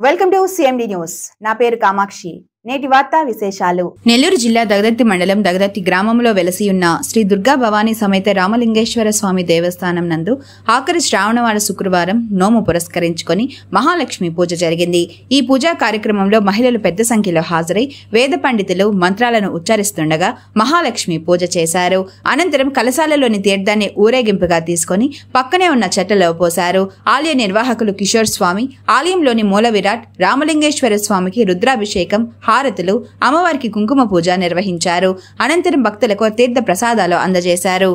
Welcome to CMD news. నా పేరు కామాక్షి. నేటి వార్తా విశేషాలు. నెల్లూరు జిల్లా దగదత్తి మండలం దగదత్తి గ్రామంలో వెలసియున్న శ్రీ దుర్గా భవానీ సమేత రామలింగేశ్వర స్వామి దేవస్థానం నందు ఆఖరి శ్రావణవార శుక్రవారం నోము పురస్కరించుకొని మహాలక్ష్మి పూజ జరిగింది. ఈ పూజా కార్యక్రమంలో మహిళలు పెద్ద సంఖ్యలో హాజరై వేద పండితులు మంత్రాలను ఉచ్చరిస్తుండగా మహాలక్ష్మి పూజ చేశారు. అనంతరం కలశాలలోని తీర్థాన్ని ఊరేగింపుగా తీసుకుని పక్కనే ఉన్న చెట్టలో పోశారు. ఆలయ నిర్వాహకులు కిషోర్ స్వామి ఆలయంలోని మూల విరాట్ రామలింగేశ్వర స్వామికి రుద్రాభిషేకం, హారతులు, అమ్మవారికి కుంకుమ పూజ నిర్వహించారు. అనంతరం భక్తులకు తీర్థ ప్రసాదాలు అందజేశారు.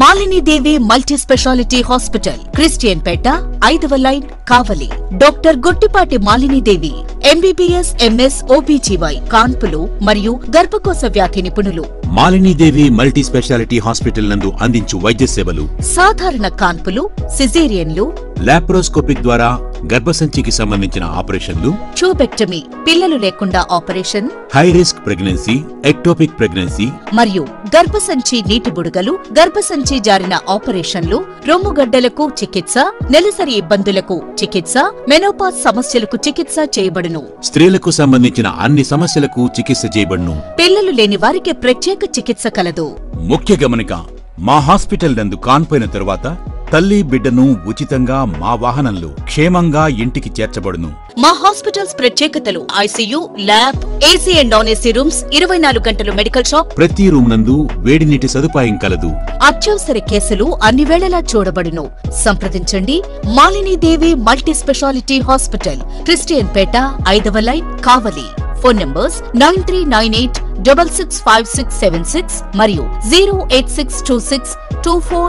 Malinidevi multi speciality hospital, Christian Peta, 5వ line, Kavali. Doctor Gottipati Malinidevi MBBS, MS, OBGY, కాన్పులు మరియు గర్భకోశ వ్యాధి నిపుణులు. మాలినీదేవి మల్టీ స్పెషాలిటీ హాస్పిటల్ నందు అందించు వైద్య సేవలు: సాధారణ కాన్పులు, సిజేరియన్లు, లాప్రోస్కోపిక్ ద్వారా గర్భసంచికి సంబంధించిన ఆపరేషన్లు, ట్యూబెక్టమీ, పిల్లలు లేకుండా operation, high risk pregnancy, ectopic pregnancy మరియు గర్భసంచి నీటి బుడగలు, గర్భసంచి జారిన ఆపరేషన్లు, రొమ్ముగడ్డలకు చికిత్స, నెలసరి ఇబ్బందులకు చికిత్స, మెనోపాజ్ సమస్యలకు చికిత్స చేయబడును. స్త్రీలకు సంబంధించిన అన్ని సమస్యలకు చికిత్స చేయబడును. పిల్లలు లేని వారికి ప్రత్యేక చికిత్స కలదు. ముఖ్య గమనిక: మా హాస్పిటల్ నందు కాన్పోయిన తరువాత తల్లి బిడ్డను ఉచితంగా మా వాహనంలో క్షేమంగా ఇంటికి చేర్చబడును. మా హాస్పిటల్స్ ప్రత్యేకతలు: ICU, lab, AC and non AC rooms, 24 గంటలు మెడికల్ షాప్, ప్రతి రూమ్ నందు వేడి నీటి సదుపాయం కలదు. అత్యవసర కేసులు అన్ని వేళలా చూడబడును. సంప్రదించండి. Malinidevi multi speciality hospital, Christian Peta, 5వ లైన్, కావలి. ఫోన్ నంబర్స్ 9398665676 మరియు 0862624